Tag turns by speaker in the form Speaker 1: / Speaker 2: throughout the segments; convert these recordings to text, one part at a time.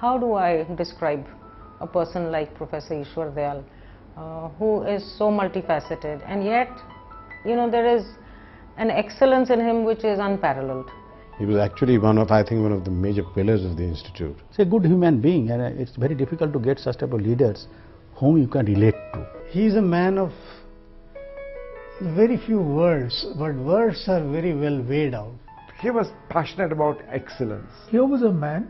Speaker 1: how do I describe a person like Professor Ishwar Dayal, who is so multifaceted, and yet, you know, there is an excellence in him which is unparalleled.
Speaker 2: He was actually I think one of the major pillars of the institute.
Speaker 3: He's a good human being, and it's very difficult to get such type of leaders whom you can relate to.
Speaker 4: He is a man of very few words, but words are very well weighed out.
Speaker 5: He was passionate about excellence.
Speaker 6: He was a man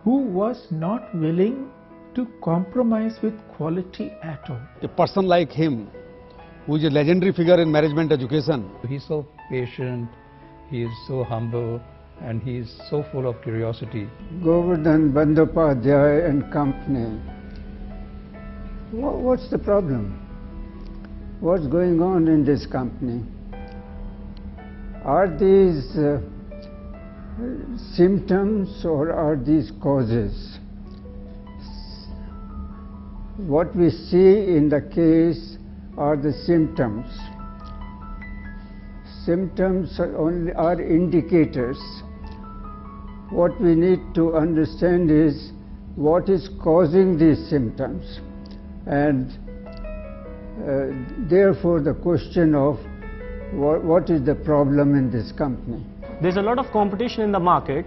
Speaker 6: who was not willing to compromise with quality at all.
Speaker 7: A person like him, who is a legendary figure in management education.
Speaker 8: He's so patient, he is so humble, and he is so full of curiosity.
Speaker 9: Govardhan Bandyopadhyay and company. What's the problem? What's going on in this company? Are these symptoms or are these causes? What we see in the case are the symptoms. Symptoms are indicators. What we need to understand is what is causing these symptoms, and therefore the question of what is the problem in this company.
Speaker 10: There's a lot of competition in the market,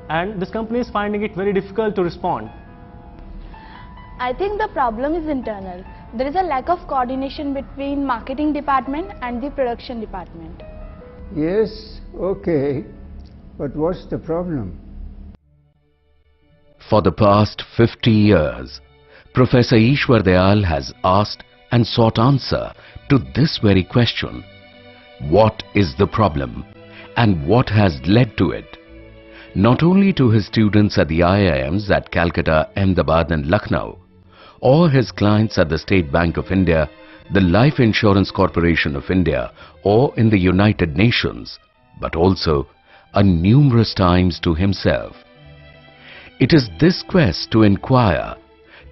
Speaker 10: and this company is finding it very difficult to respond.
Speaker 11: I think the problem is internal. There is a lack of coordination between marketing department and the production department.
Speaker 9: Yes, okay, but what's the problem?
Speaker 12: For the past 50 years, Professor Ishwar Dayal has asked and sought answer to this very question. What is the problem and what has led to it? Not only to his students at the IIMs at Calcutta, Ahmedabad and Lucknow, or his clients at the State Bank of India, the Life Insurance Corporation of India, or in the United Nations, but also numerous times to himself. It is this quest to inquire,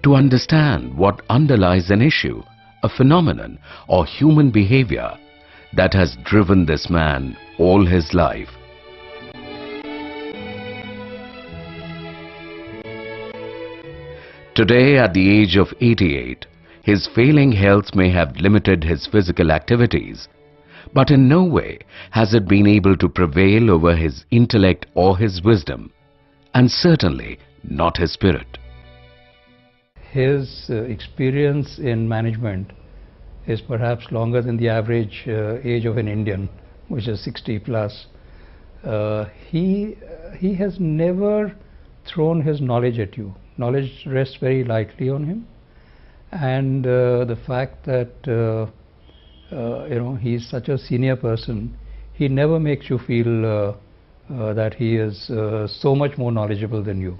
Speaker 12: to understand what underlies an issue, a phenomenon or human behavior that has driven this man all his life. Today, at the age of 88, his failing health may have limited his physical activities, but in no way has it been able to prevail over his intellect or his wisdom, and certainly not his spirit.
Speaker 8: His experience in management is perhaps longer than the average age of an Indian, which is 60 plus. He has never thrown his knowledge at you. Knowledge rests very lightly on him, and the fact that he is such a senior person, he never makes you feel that he is so much more knowledgeable than you.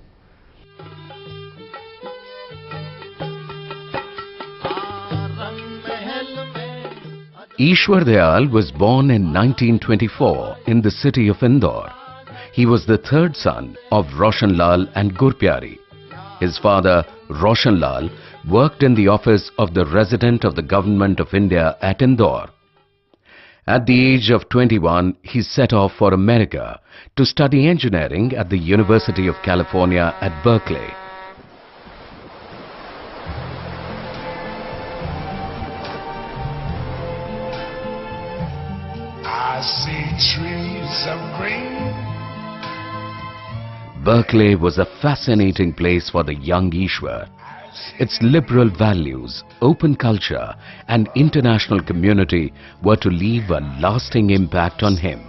Speaker 12: Ishwar Dayal was born in 1924 in the city of Indore. He was the third son of Roshan Lal and Gurpyari. His father, Roshan Lal, worked in the office of the Resident of the Government of India at Indore. At the age of 21, he set off for America to study engineering at the University of California at Berkeley.
Speaker 13: I see trees of green.
Speaker 12: Berkeley was a fascinating place for the young Ishwar. Its liberal values, open culture and international community were to leave a lasting impact on him.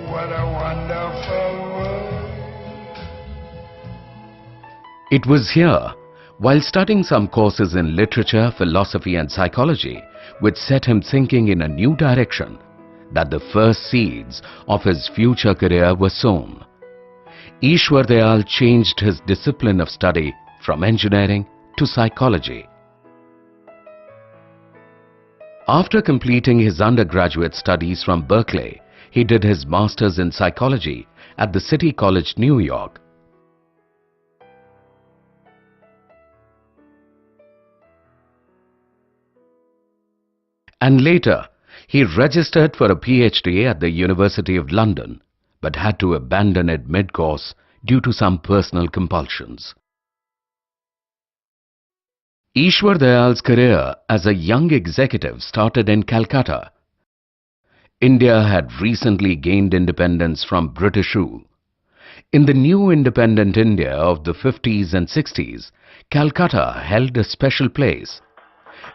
Speaker 13: What a wonderful world.
Speaker 12: It was here, while studying some courses in literature, philosophy and psychology, which set him thinking in a new direction, that the first seeds of his future career were sown. Ishwar Dayal changed his discipline of study from engineering to psychology. After completing his undergraduate studies from Berkeley, he did his master's in psychology at the City College, New York. And later, he registered for a PhD at the University of London, but had to abandon it mid-course due to some personal compulsions. Ishwar Dayal's career as a young executive started in Calcutta. India had recently gained independence from British rule. In the new independent India of the 50s and 60s, Calcutta held a special place.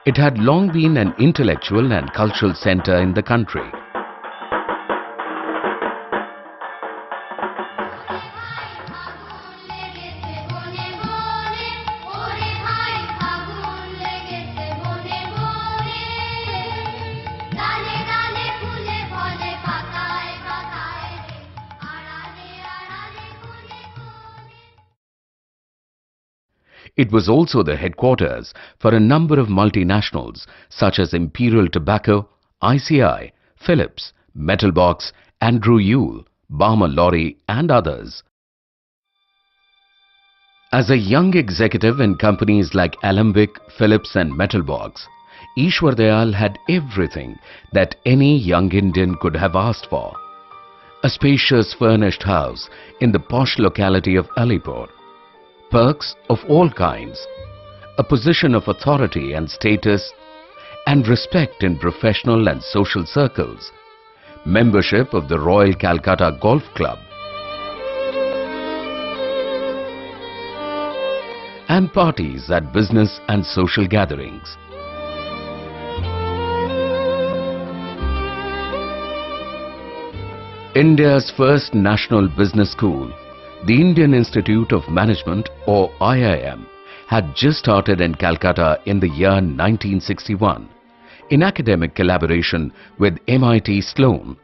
Speaker 12: It had long been an intellectual and cultural center in the country. It was also the headquarters for a number of multinationals such as Imperial Tobacco, ICI, Philips, Metal Box, Andrew Yule, Barmer Lorry and others. As a young executive in companies like Alembic, Philips and Metal Box, Ishwar Dayal had everything that any young Indian could have asked for. A spacious furnished house in the posh locality of Alipur, perks of all kinds, a position of authority and status, and respect in professional and social circles, membership of the Royal Calcutta Golf Club, and parties at business and social gatherings. India's first national business school, the Indian Institute of Management or IIM, had just started in Calcutta in the year 1961 in academic collaboration with MIT Sloan.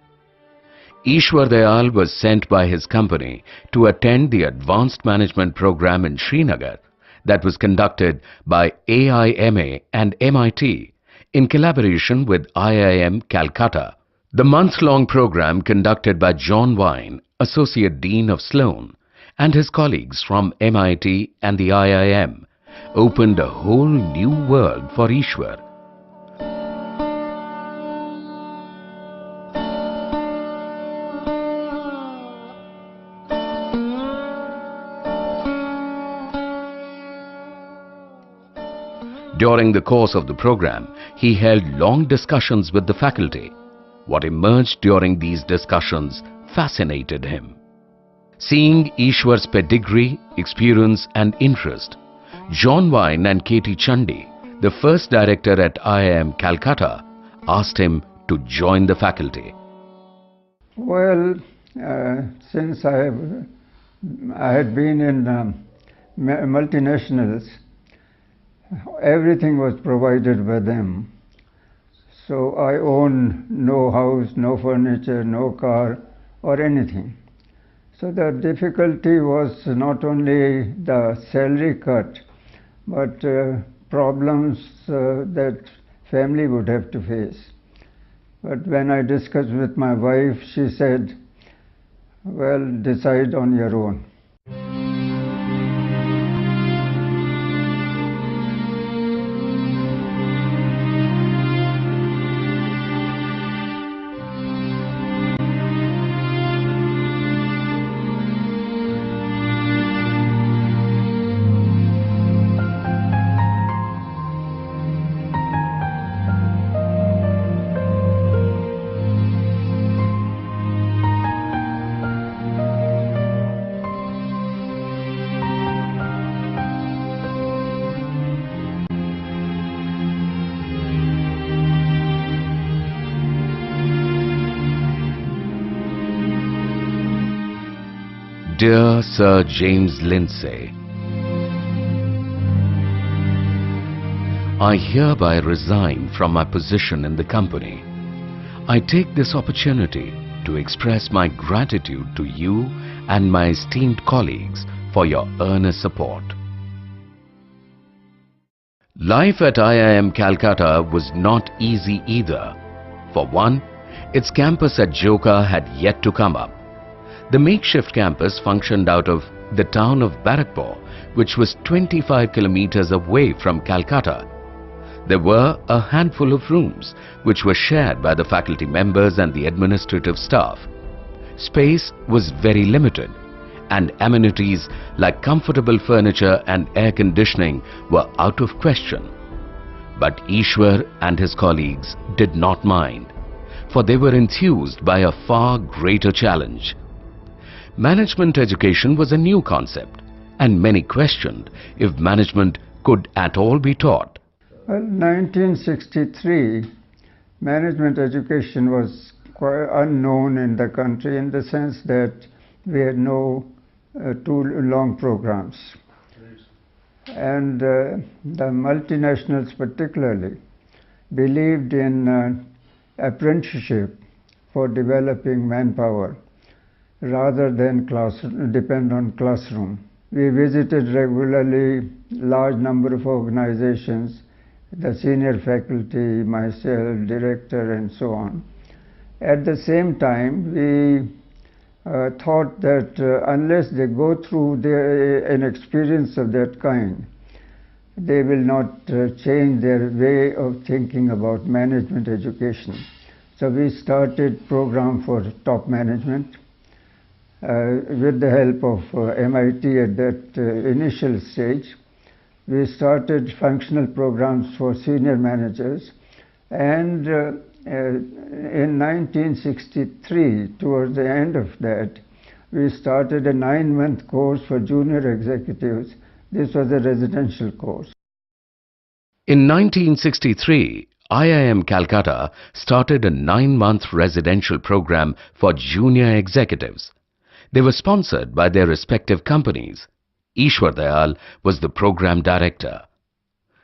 Speaker 12: Ishwar Dayal was sent by his company to attend the Advanced Management program in Srinagar that was conducted by AIMA and MIT in collaboration with IIM Calcutta. The month-long program conducted by John Vine, Associate Dean of Sloan, and his colleagues from MIT and the IIM opened a whole new world for Ishwar. During the course of the program, he held long discussions with the faculty. What emerged during these discussions fascinated him. Seeing Ishwar's pedigree, experience and interest, John Vine and K.T. Chandi, the first director at IIM Calcutta, asked him to join the faculty.
Speaker 9: Well, since I had been in multinationals, everything was provided by them. So I own no house, no furniture, no car or anything. So the difficulty was not only the salary cut, but problems that family would have to face. But when I discussed with my wife, she said, well, decide on your own.
Speaker 12: Dear Sir James Lindsay, I hereby resign from my position in the company. I take this opportunity to express my gratitude to you and my esteemed colleagues for your earnest support. Life at IIM Calcutta was not easy either. For one, its campus at Joka had yet to come up. The makeshift campus functioned out of the town of Barakpur, which was 25 kilometers away from Calcutta. There were a handful of rooms which were shared by the faculty members and the administrative staff. space was very limited and amenities like comfortable furniture and air conditioning were out of question. But Ishwar and his colleagues did not mind, for they were enthused by a far greater challenge. Management education was a new concept, and many questioned if management could at all be taught.
Speaker 9: Well, 1963, management education was quite unknown in the country in the sense that we had no too long programs. And the multinationals particularly believed in apprenticeship for developing manpower rather than depend on classroom. We visited regularly large number of organizations, the senior faculty, myself, director and so on. At the same time, we thought that unless they go through an experience of that kind, they will not change their way of thinking about management education. So we started program for top management with the help of MIT at that initial stage. We started functional programs for senior managers, and in 1963, towards the end of that, we started a 9-month course for junior executives. This was a residential course.
Speaker 12: In 1963, IIM Calcutta started a 9-month residential program for junior executives. They were sponsored by their respective companies. Ishwar Dayal was the program director.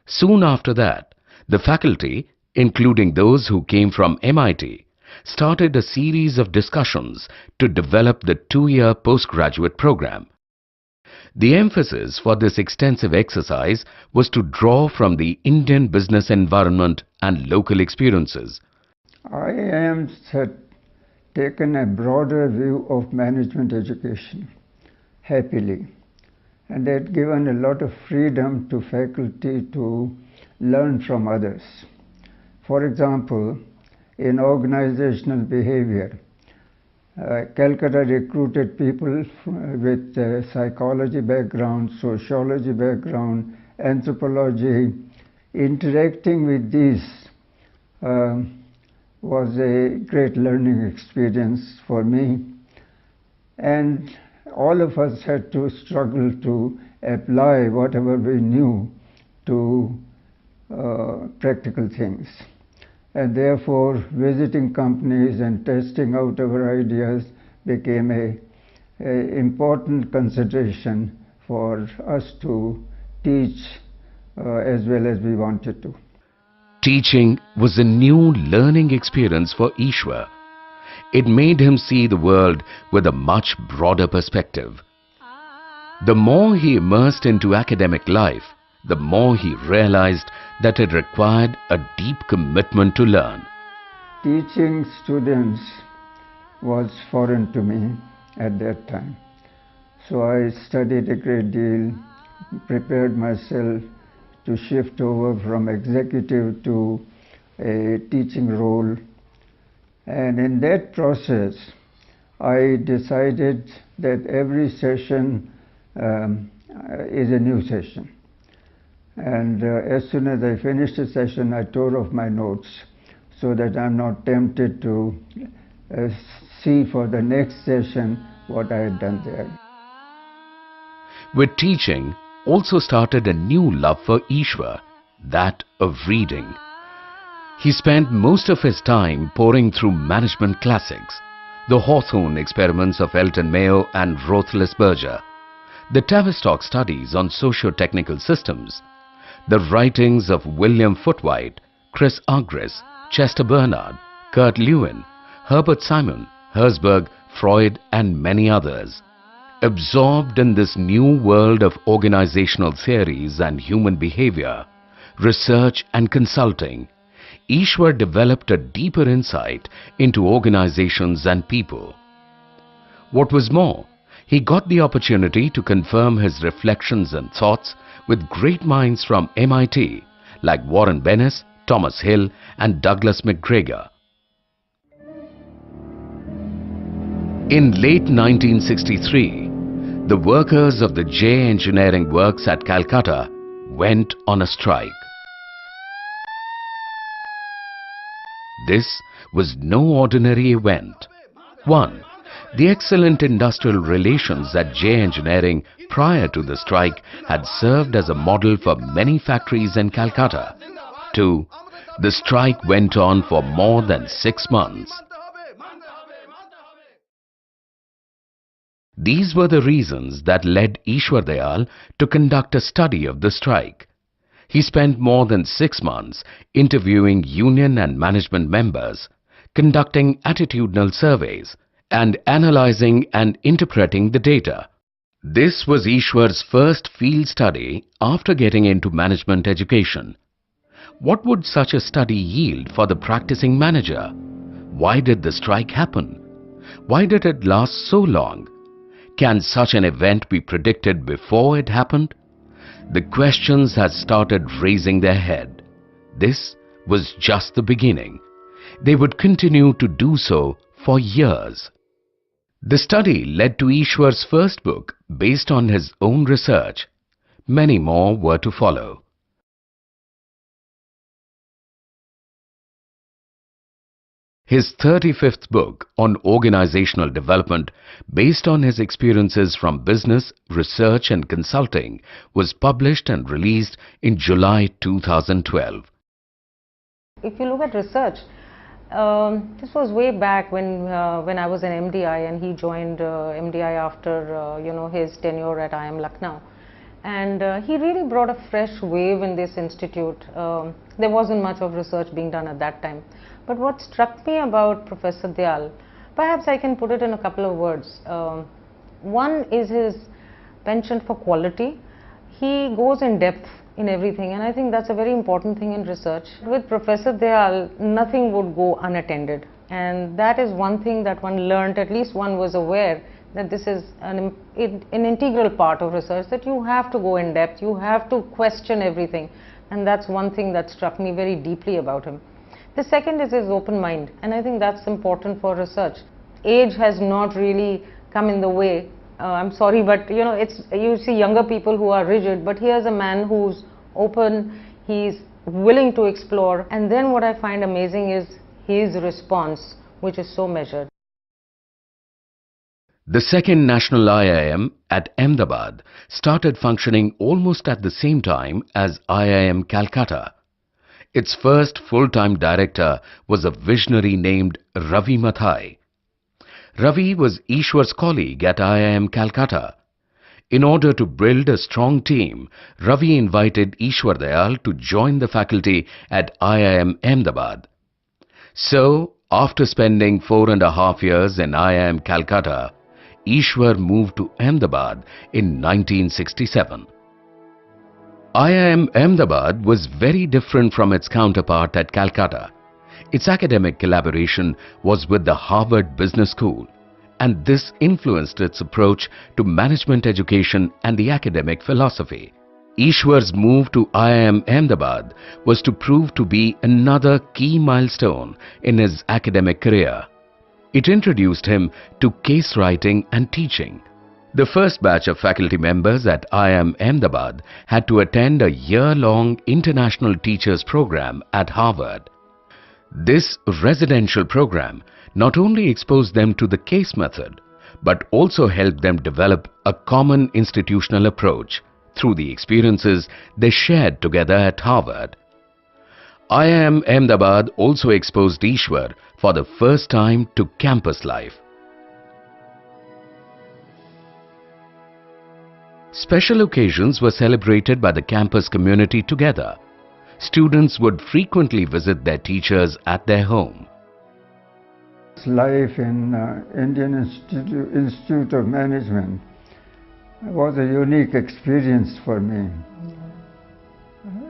Speaker 12: Soon after that, the faculty, including those who came from MIT, started a series of discussions to develop the 2-year postgraduate program. The emphasis for this extensive exercise was to draw from the Indian business environment and local experiences.
Speaker 9: IIMs had taken a broader view of management education, happily, and they had given a lot of freedom to faculty to learn from others. For example, in organizational behavior, Calcutta recruited people with psychology background, sociology background, anthropology. Interacting with these was a great learning experience for me, and all of us had to struggle to apply whatever we knew to practical things. And therefore, visiting companies and testing out our ideas became an important consideration for us to teach as well as we wanted to.
Speaker 12: Teaching was a new learning experience for Ishwar. It made him see the world with a much broader perspective. The more he immersed into academic life, the more he realized that it required a deep commitment to learn.
Speaker 9: Teaching students was foreign to me at that time. So I studied a great deal, prepared myself to shift over from executive to a teaching role. And in that process, I decided that every session is a new session. And as soon as I finished a session, I tore off my notes so that I'm not tempted to see for the next session what I had done there.
Speaker 12: With teaching also started a new love for Ishwar, that of reading. He spent most of his time poring through management classics, the Hawthorne experiments of Elton Mayo and Rothles Berger, the Tavistock studies on socio-technical systems, the writings of William Footwhite, Chris Argyris, Chester Bernard, Kurt Lewin, Herbert Simon, Herzberg, Freud and many others. Absorbed in this new world of organizational theories and human behavior, research and consulting, Ishwar developed a deeper insight into organizations and people. What was more, he got the opportunity to confirm his reflections and thoughts with great minds from MIT like Warren Bennis, Thomas Hill and Douglas McGregor. In late 1963, the workers of the J Engineering Works at Calcutta went on a strike. This was no ordinary event. 1. The excellent industrial relations at J Engineering prior to the strike had served as a model for many factories in Calcutta. 2. The strike went on for more than 6 months. These were the reasons that led Ishwar Dayal to conduct a study of the strike. He spent more than 6 months interviewing union and management members, conducting attitudinal surveys, and analyzing and interpreting the data. This was Ishwar's first field study after getting into management education. What would such a study yield for the practicing manager? Why did the strike happen? Why did it last so long? Can such an event be predicted before it happened? The questions had started raising their head. This was just the beginning. They would continue to do so for years. The study led to Ishwar's first book based on his own research. Many more were to follow. His 35th book on organizational development, based on his experiences from business, research and consulting, was published and released in July 2012.
Speaker 1: If you look at research, this was way back when I was an MDI and he joined MDI after his tenure at IIM Lucknow. And he really brought a fresh wave in this institute. There wasn't much of research being done at that time. But what struck me about Professor Dayal, perhaps I can put it in a couple of words. One is his penchant for quality. He goes in depth in everything, and I think that's a very important thing in research. With Professor Dayal, nothing would go unattended, and that is one thing that one learned, at least one was aware that this is an integral part of research, that you have to go in depth, you have to question everything, and that's one thing that struck me very deeply about him. The second is his open mind, and I think that's important for research. Age has not really come in the way. I'm sorry, but you see younger people who are rigid, but here's a man who's open, he's willing to explore, and then what I find amazing is his response, which is so measured.
Speaker 12: The second national IIM at Ahmedabad started functioning almost at the same time as IIM Calcutta. Its first full-time director was a visionary named Ravi Mathai. Ravi was Ishwar's colleague at IIM Calcutta. In order to build a strong team, Ravi invited Ishwar Dayal to join the faculty at IIM Ahmedabad. So, after spending 4.5 years in IIM Calcutta, Ishwar moved to Ahmedabad in 1967. IIM Ahmedabad was very different from its counterpart at Calcutta. Its academic collaboration was with the Harvard Business School, and this influenced its approach to management education and the academic philosophy. Ishwar's move to IIM Ahmedabad was to prove to be another key milestone in his academic career. It introduced him to case writing and teaching. The first batch of faculty members at IIM Ahmedabad had to attend a year-long international teachers program at Harvard. This residential program not only exposed them to the case method, but also helped them develop a common institutional approach through the experiences they shared together at Harvard. IIM Ahmedabad also exposed Ishwar for the first time to campus life. Special occasions were celebrated by the campus community together. Students would frequently visit their teachers at their home.
Speaker 9: Life in Indian Institute of Management was a unique experience for me.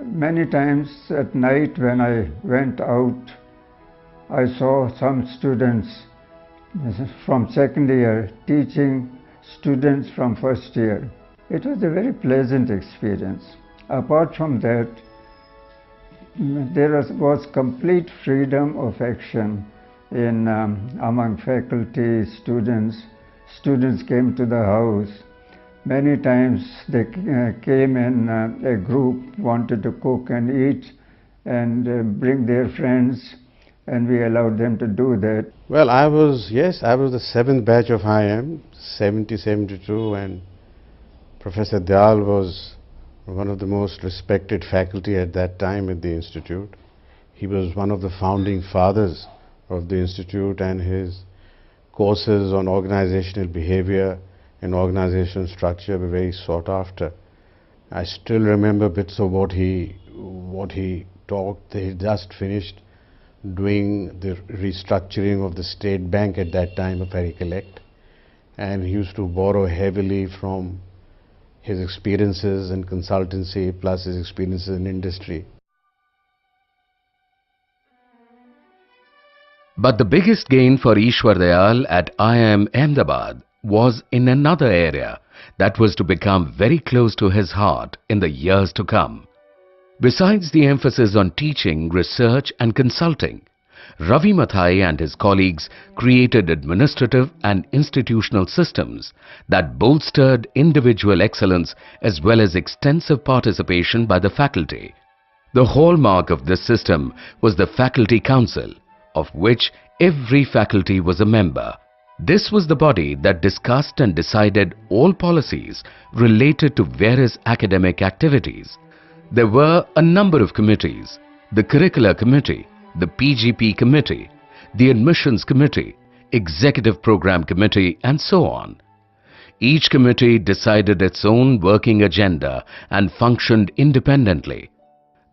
Speaker 9: Many times at night when I went out, I saw some students from second year teaching students from first year. It was a very pleasant experience. Apart from that, there was complete freedom of action among faculty, students, students came to the house. Many times they came in a group, wanted to cook and eat and bring their friends, and we allowed them to do that.
Speaker 2: Well, I was the 7th batch of IIM, 70-72, and Professor Dayal was one of the most respected faculty at that time at the institute. He was one of the founding fathers of the institute, and his courses on organizational behavior and organizational structure were very sought after. I still remember bits of what he taught. He just finished doing the restructuring of the State Bank at that time, if I recollect, and he used to borrow heavily from his experiences in consultancy plus his experiences in industry.
Speaker 12: But the biggest gain for Ishwar Dayal at IIM Ahmedabad was in another area that was to become very close to his heart in the years to come. Besides the emphasis on teaching, research and consulting, Ravi Mathai and his colleagues created administrative and institutional systems that bolstered individual excellence as well as extensive participation by the faculty. The hallmark of this system was the Faculty Council, of which every faculty was a member. This was the body that discussed and decided all policies related to various academic activities. There were a number of committees: the Curricular Committee, the PGP Committee, the Admissions Committee, Executive Program Committee, and so on. Each committee decided its own working agenda and functioned independently.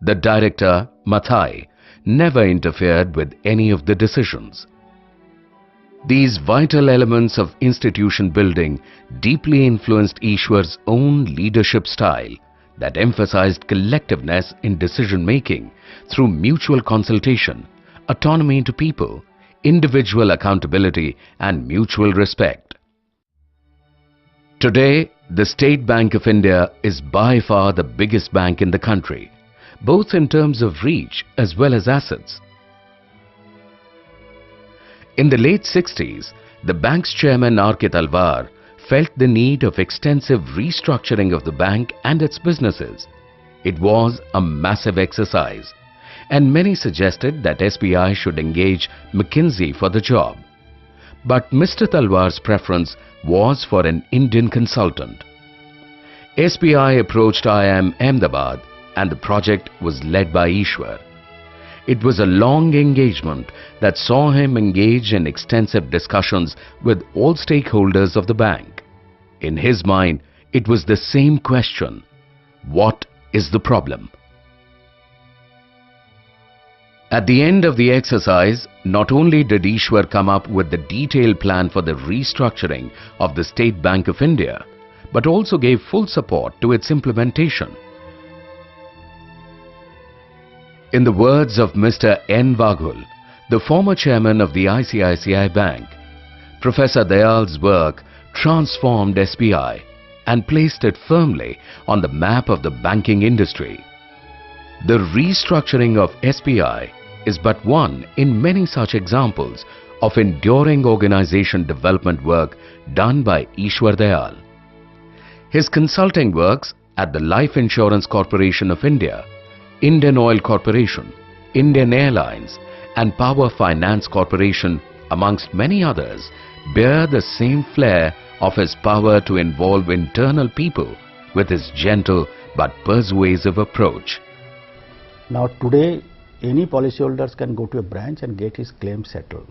Speaker 12: The director, Mathai, never interfered with any of the decisions. These vital elements of institution building deeply influenced Ishwar's own leadership style that emphasized collectiveness in decision-making through mutual consultation, autonomy to people, individual accountability and mutual respect. Today, the State Bank of India is by far the biggest bank in the country, both in terms of reach as well as assets. In the late 60s, the bank's chairman R.K. Talwar felt the need of extensive restructuring of the bank and its businesses. It was a massive exercise, and many suggested that SBI should engage McKinsey for the job. But Mr. Talwar's preference was for an Indian consultant. SBI approached IIM Ahmedabad, and the project was led by Ishwar. It was a long engagement that saw him engage in extensive discussions with all stakeholders of the bank. In his mind, it was the same question: what is the problem? At the end of the exercise, not only did Ishwar come up with the detailed plan for the restructuring of the State Bank of India, but also gave full support to its implementation. In the words of Mr. N. Vaghul, the former chairman of the ICICI Bank, Professor Dayal's work transformed SBI and placed it firmly on the map of the banking industry. The restructuring of SBI is but one in many such examples of enduring organization development work done by Ishwar Dayal. His consulting works at the Life Insurance Corporation of India, Indian Oil Corporation, Indian Airlines and Power Finance Corporation, amongst many others, bear the same flair of his power to involve internal people with his gentle but persuasive approach.
Speaker 3: Now today, any policyholders can go to a branch and get his claim settled.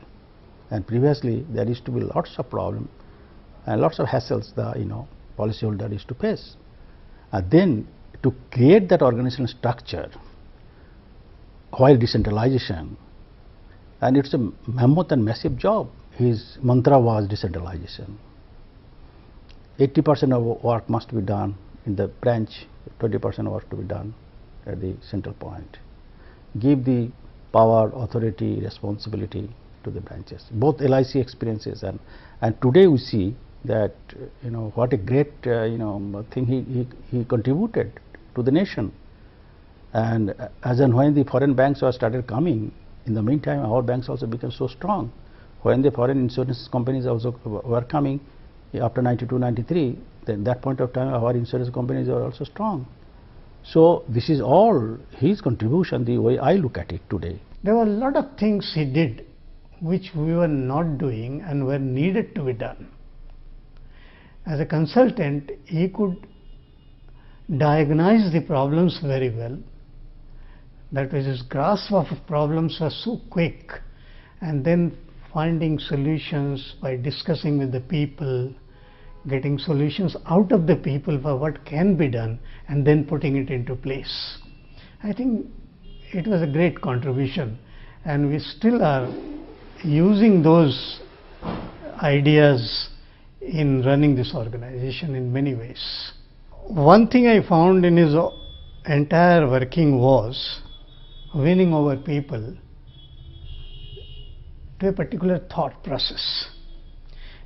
Speaker 3: And previously, there used to be lots of problems and lots of hassles the policyholder used to face. And then to create that organizational structure while decentralization, and it's a mammoth and massive job. His mantra was decentralization. 80% of work must be done in the branch, 20% of work to be done at the central point. Give the power, authority, responsibility to the branches. Both LIC experiences and today we see that what a great thing he contributed to the nation. And as and when the foreign banks were started coming, in the meantime our banks also became so strong. When the foreign insurance companies also were coming, after 92, 93, then that point of time our insurance companies are also strong. So this is all his contribution, the way I look at it today.
Speaker 4: There were a lot of things he did which we were not doing and were needed to be done. As a consultant, he could diagnose the problems very well. That was his grasp of problems was so quick, and then finding solutions by discussing with the people, getting solutions out of the people for what can be done, and then putting it into place. I think it was a great contribution, and we still are using those ideas in running this organization in many ways. One thing I found in his entire working was winning over people to a particular thought process.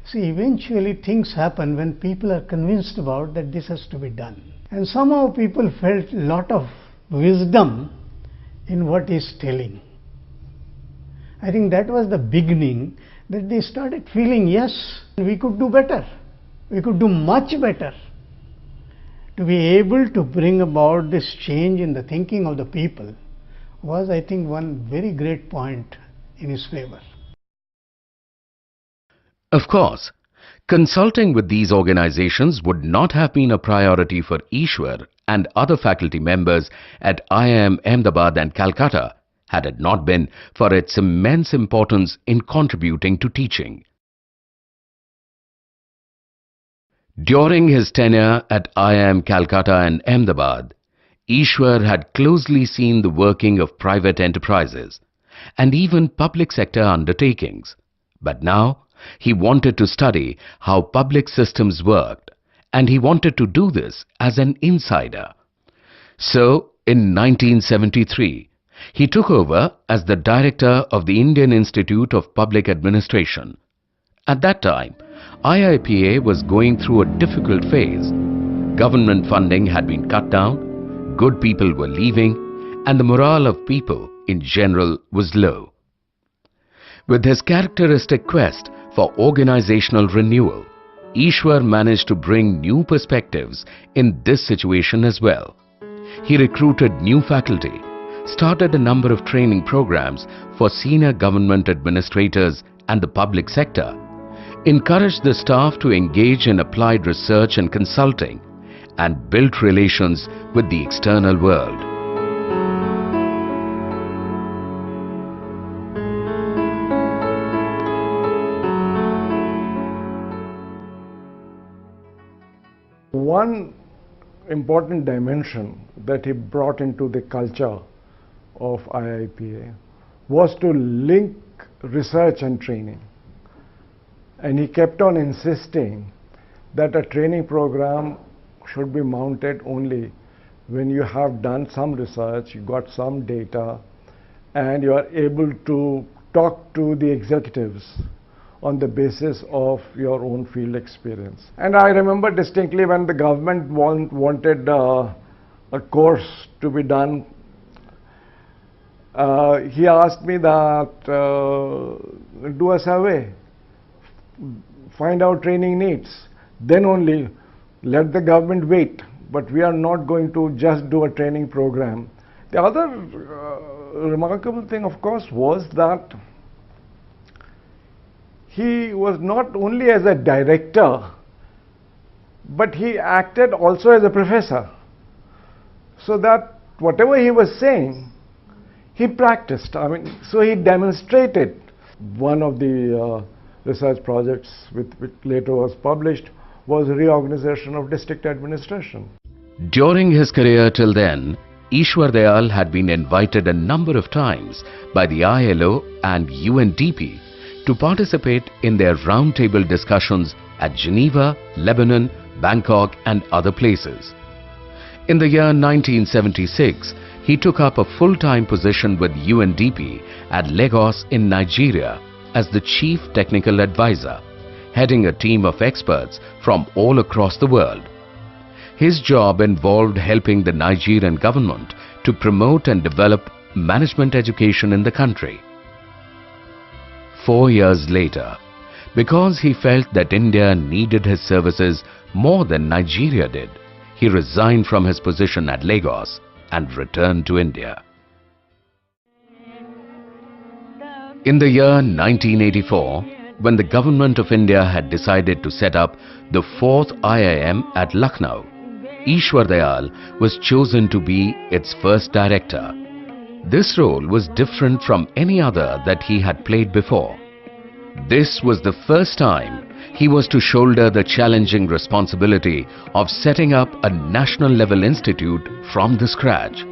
Speaker 4: See, eventually things happen when people are convinced about that this has to be done. And somehow people felt a lot of wisdom in what he's telling. I think that was the beginning, that they started feeling, yes, we could do better. We could do much better. To be able to bring about this change in the thinking of the people was, I think, one very great point in his favor.
Speaker 12: Of course, consulting with these organizations would not have been a priority for Ishwar and other faculty members at IIM Ahmedabad and Calcutta had it not been for its immense importance in contributing to teaching. During his tenure at IIM Calcutta and Ahmedabad, Ishwar had closely seen the working of private enterprises and even public sector undertakings. But now, he wanted to study how public systems worked, and he wanted to do this as an insider. So, in 1973, he took over as the director of the Indian Institute of Public Administration. At that time, IIPA was going through a difficult phase. Government funding had been cut down, good people were leaving, and the morale of people in general was low. With his characteristic quest for organizational renewal, Ishwar managed to bring new perspectives in this situation as well. He recruited new faculty, started a number of training programs for senior government administrators and the public sector, encouraged the staff to engage in applied research and consulting, and built relations with the external world.
Speaker 5: One important dimension that he brought into the culture of IIPA was to link research and training. And he kept on insisting that a training program should be mounted only when you have done some research, you got some data, and you are able to talk to the executives on the basis of your own field experience. And I remember distinctly when the government wanted a course to be done, he asked me that do a survey, find out training needs, then only let the government wait, but we are not going to just do a training program. The other remarkable thing, of course, was that he was not only as a director, but he acted also as a professor, so that whatever he was saying, he practiced. I mean, so he demonstrated. One of the research projects which later was published was reorganization of district administration.
Speaker 12: During his career till then, Ishwar Dayal had been invited a number of times by the ILO and UNDP to participate in their roundtable discussions at Geneva, Lebanon, Bangkok and other places. In the year 1976, he took up a full-time position with UNDP at Lagos in Nigeria as the Chief Technical Advisor, heading a team of experts from all across the world. His job involved helping the Nigerian government to promote and develop management education in the country. 4 years later, Because he felt that India needed his services more than Nigeria did, he resigned from his position at Lagos and returned to India. In the year 1984, when the government of India had decided to set up the 4th IIM at Lucknow, Ishwar Dayal was chosen to be its first director. This role was different from any other that he had played before. This was the first time he was to shoulder the challenging responsibility of setting up a national level institute from the scratch.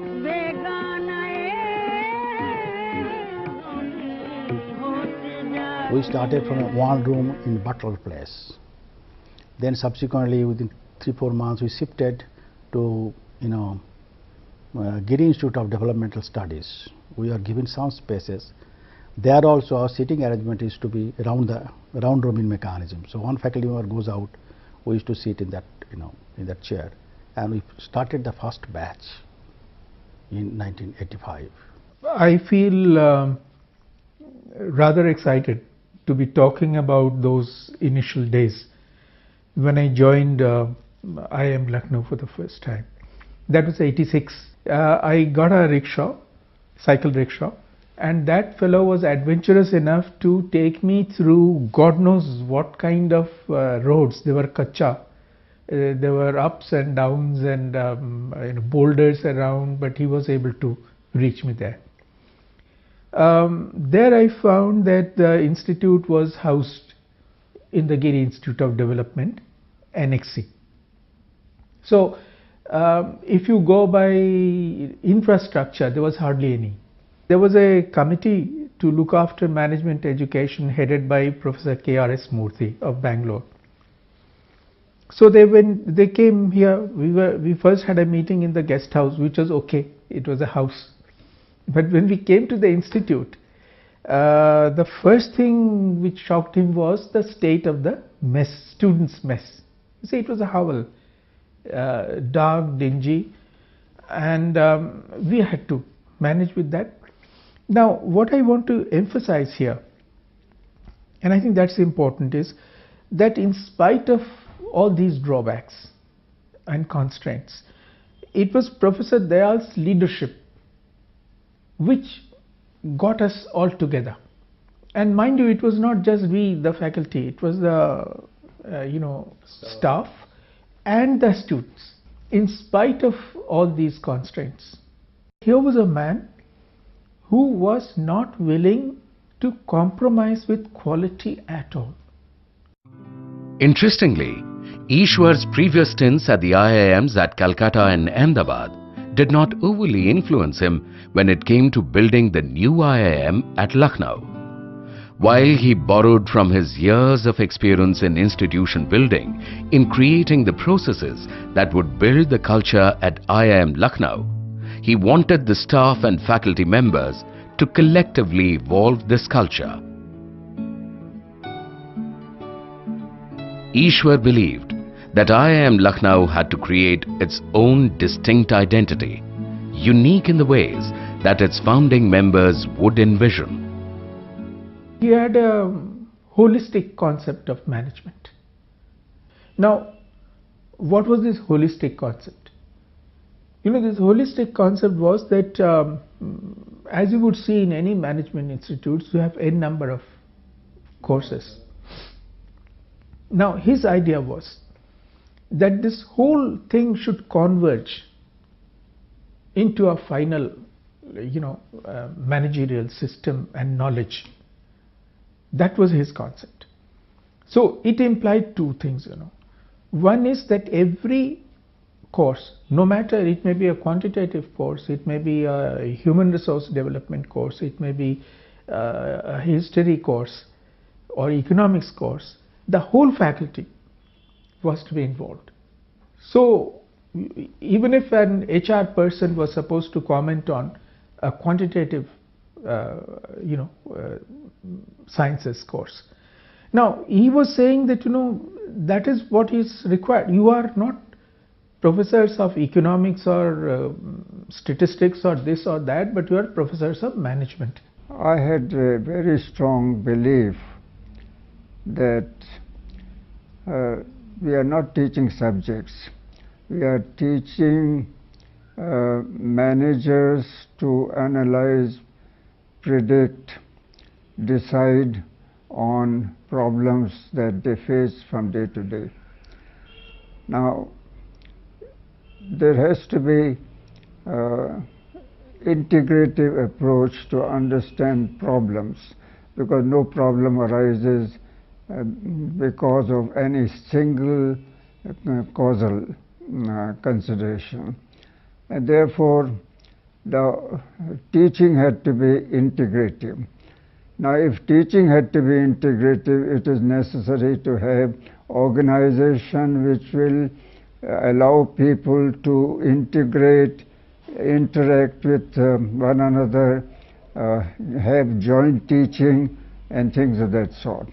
Speaker 3: We started from one room in Butler Place. Then subsequently, within 3-4 months, we shifted to Giri Institute of Developmental Studies. We are given some spaces. There also our seating arrangement is to be around the round robin mechanism. So one faculty member goes out, we used to sit in that in that chair, and we started the first batch in 1985.
Speaker 6: I feel rather excited to be talking about those initial days when I joined IIM Lucknow for the first time. That was 86. I got a rickshaw, cycle rickshaw, and that fellow was adventurous enough to take me through God knows what kind of roads. They were kacha. There were ups and downs and boulders around, but he was able to reach me there. There I found that the institute was housed in the Giri Institute of Development, NXC. So if you go by infrastructure, there was hardly any. There was a committee to look after management education headed by Professor K.R.S. Murthy of Bangalore. So they came here. We first had a meeting in the guest house, which was okay. It was a house. But when we came to the institute, the first thing which shocked him was the state of the mess, students' mess. You see, it was a hovel, dark, dingy, and we had to manage with that. Now, what I want to emphasize here, and I think that's important, is that in spite of all these drawbacks and constraints, it was Professor Dayal's leadership which got us all together. And mind you, it was not just we, the faculty, it was the staff and the students, in spite of all these constraints. Here was a man who was not willing to compromise with quality at all.
Speaker 12: Interestingly, Ishwar's previous stints at the IIMs at Calcutta and Ahmedabad did not overly influence him when it came to building the new IIM at Lucknow. While he borrowed from his years of experience in institution building in creating the processes that would build the culture at IIM Lucknow, he wanted the staff and faculty members to collectively evolve this culture. Ishwar believed that IIM Lucknow had to create its own distinct identity, unique in the ways that its founding members would envision.
Speaker 6: He had a holistic concept of management. Now, what was this holistic concept? This holistic concept was that as you would see in any management institutes, you have a number of courses. Now, his idea was that this whole thing should converge into a final, managerial system and knowledge. That was his concept. So it implied two things, One is that every course, no matter it may be a quantitative course, it may be a human resource development course, it may be a history course or economics course, the whole faculty was to be involved. So even if an HR person was supposed to comment on a quantitative sciences course, now he was saying that that is what is required. You are not professors of economics or statistics or this or that, but you are professors of management.
Speaker 9: I had a very strong belief that we are not teaching subjects. We are teaching managers to analyze, predict, decide on problems that they face from day to day. Now, there has to be integrative approach to understand problems, because no problem arises because of any single causal consideration. And therefore, the teaching had to be integrative. Now, if teaching had to be integrative, it is necessary to have organization which will allow people to integrate, interact with one another, have joint teaching and things of that sort.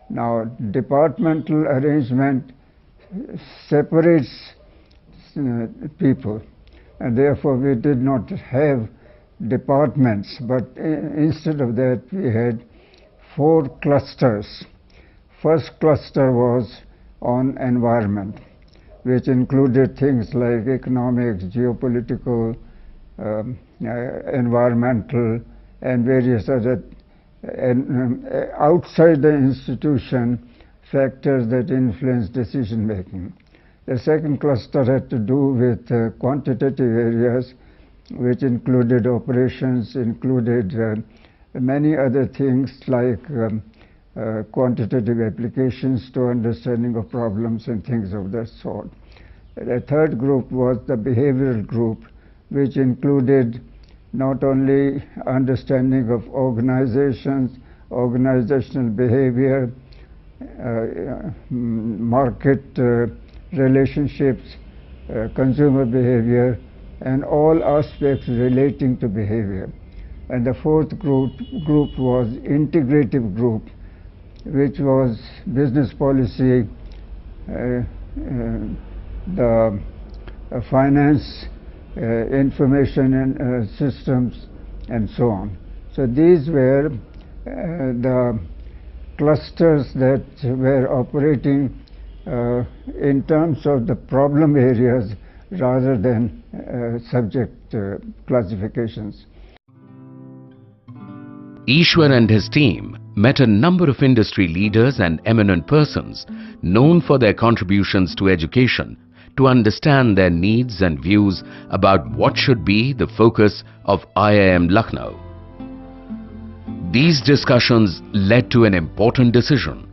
Speaker 9: Now, departmental arrangement separates people, and therefore we did not have departments, but instead of that we had 4 clusters. First cluster was on environment, which included things like economics, geopolitical, environmental, and various other outside the institution factors that influence decision making. The second cluster had to do with quantitative areas, which included operations, included many other things like quantitative applications to understanding of problems and things of that sort. The third group was the behavioral group, which included not only understanding of organizations, organizational behavior, market relationships, consumer behavior, and all aspects relating to behavior. And the fourth group was integrative group, which was business policy, the finance, information and systems, and so on. So these were the clusters that were operating in terms of the problem areas rather than subject classifications.
Speaker 12: Ishwar and his team met a number of industry leaders and eminent persons known for their contributions to education to understand their needs and views about what should be the focus of IIM Lucknow. These discussions led to an important decision.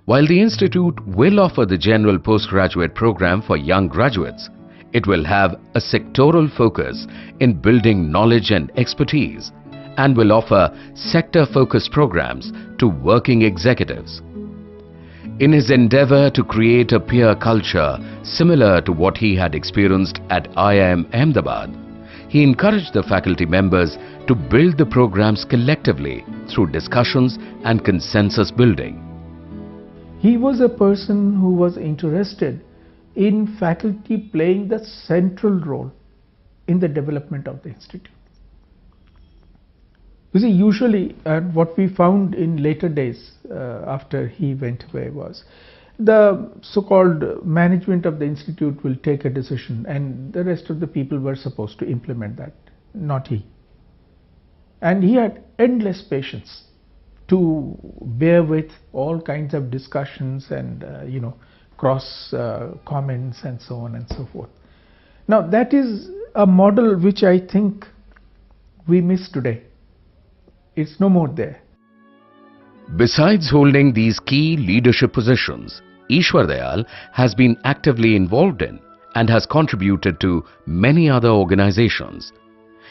Speaker 12: While the institute will offer the general postgraduate program for young graduates, it will have a sectoral focus in building knowledge and expertise, and will offer sector-focused programs to working executives. In his endeavor to create a peer culture similar to what he had experienced at IIM Ahmedabad, he encouraged the faculty members to build the programs collectively through discussions and consensus building.
Speaker 6: He was a person who was interested in faculty playing the central role in the development of the institute. You see, usually, and what we found in later days after he went away was the so-called management of the institute will take a decision and the rest of the people were supposed to implement that, not he. And he had endless patience to bear with all kinds of discussions and cross comments and so on and so forth. Now that is a model which I think we miss today. It's no more there.
Speaker 12: Besides holding these key leadership positions, Ishwar Dayal has been actively involved in and has contributed to many other organizations.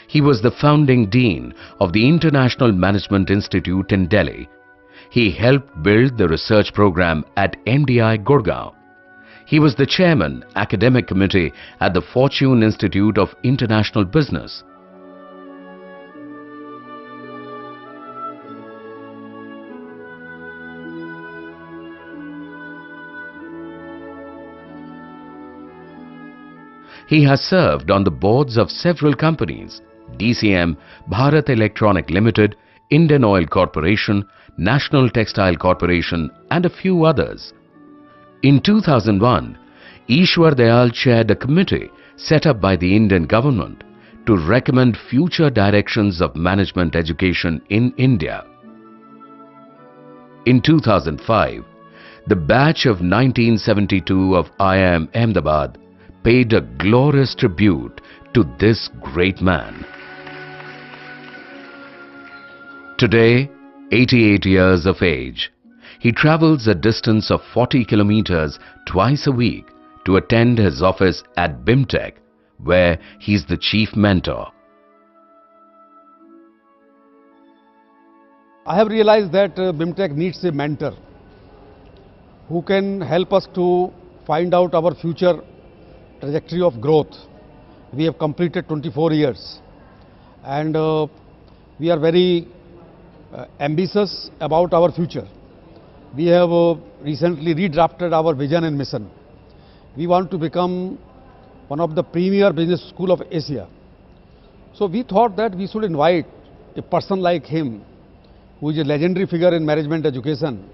Speaker 12: He was the founding dean of the International Management Institute in Delhi. He helped build the research program at MDI Gurgaon. He was the chairman, academic committee at the Fortune Institute of International Business. He has served on the boards of several companies: DCM, Bharat Electronic Limited, Indian Oil Corporation, National Textile Corporation and a few others. In 2001, Ishwar Dayal chaired a committee set up by the Indian government to recommend future directions of management education in India. In 2005, the batch of 1972 of IIM Ahmedabad paid a glorious tribute to this great man. Today, 88 years of age, he travels a distance of 40 kilometers twice a week to attend his office at BIMTech, where he is the chief mentor.
Speaker 7: I have realized that BIMTech needs a mentor who can help us to find out our future trajectory of growth. We have completed 24 years and we are very ambitious about our future. We have recently redrafted our vision and mission. We want to become one of the premier business school of Asia. So we thought that we should invite a person like him, who is a legendary figure in management education,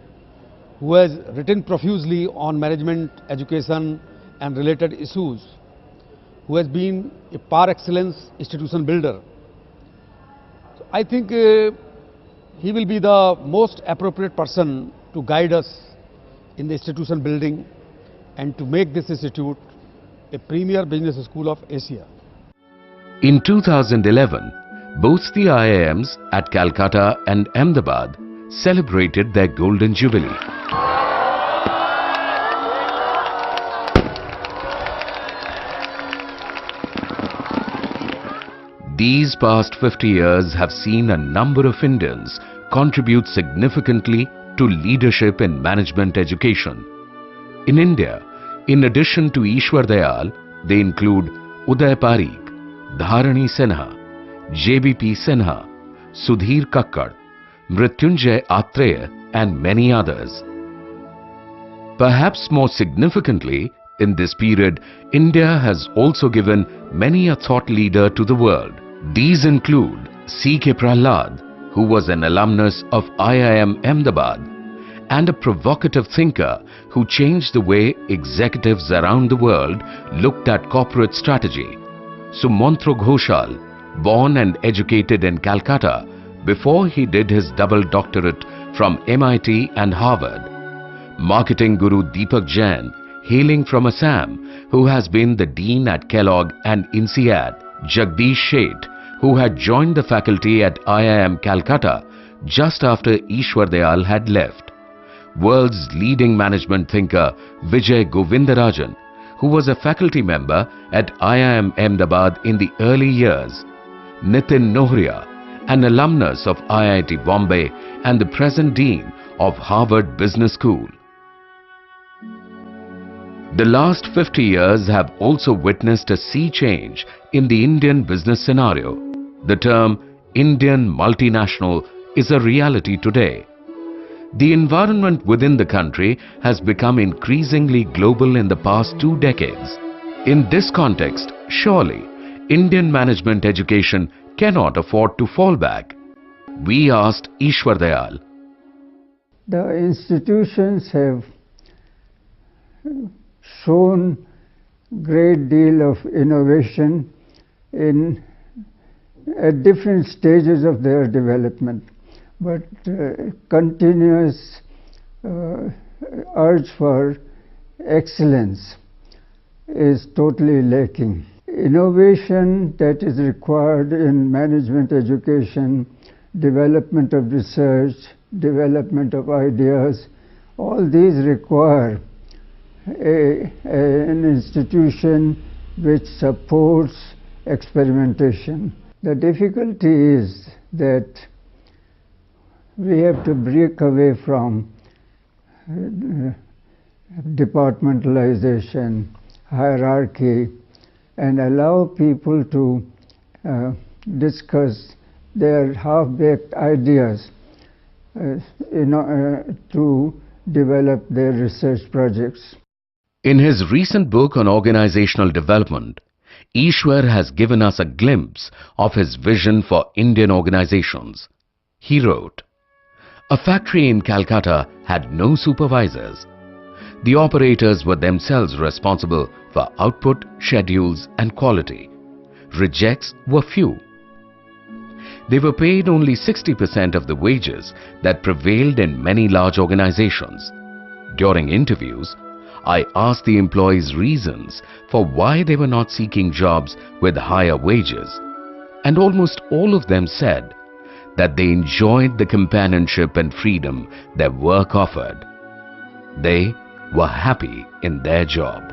Speaker 7: who has written profusely on management education and related issues, who has been a par excellence institution builder. So I think he will be the most appropriate person to guide us in the institution building and to make this institute a premier business school of Asia.
Speaker 12: In 2011, both the IIMs at Calcutta and Ahmedabad celebrated their golden jubilee. These past 50 years have seen a number of Indians contribute significantly to leadership in management education. In India, in addition to Ishwar Dayal, they include Uday Parikh, Dharani Sinha, JBP Sinha, Sudhir Kakkad, Mrityunjay Atreya and many others. Perhaps more significantly, in this period, India has also given many a thought leader to the world. These include C.K. Prahlad, who was an alumnus of IIM Ahmedabad and a provocative thinker who changed the way executives around the world looked at corporate strategy. Sumantro Ghoshal, born and educated in Calcutta before he did his double doctorate from MIT and Harvard. Marketing guru Deepak Jain, hailing from Assam, who has been the dean at Kellogg and INSEAD. Jagdish Sheth, who had joined the faculty at IIM Calcutta just after Ishwar Dayal had left. World's leading management thinker Vijay Govindarajan, who was a faculty member at IIM Ahmedabad in the early years. Nitin Nohria, an alumnus of IIT Bombay and the present dean of Harvard Business School. The last 50 years have also witnessed a sea change in the Indian business scenario. The term Indian multinational is a reality today. The environment within the country has become increasingly global in the past 2 decades. In this context, surely, Indian management education cannot afford to fall back. We asked Ishwar Dayal.
Speaker 9: The institutions have shown great deal of innovation at different stages of their development, but continuous urge for excellence is totally lacking. Innovation that is required in management education, development of research, development of ideas, all these require an institution which supports experimentation. The difficulty is that we have to break away from departmentalization, hierarchy, and allow people to discuss their half-baked ideas to develop their research projects.
Speaker 12: In his recent book on organizational development, Ishwar has given us a glimpse of his vision for Indian organizations. He wrote, A factory in Calcutta had no supervisors. The operators were themselves responsible for output, schedules and quality. Rejects were few. They were paid only 60% of the wages that prevailed in many large organizations. During interviews, I asked the employees reasons for why they were not seeking jobs with higher wages, and almost all of them said that they enjoyed the companionship and freedom their work offered. They were happy in their job.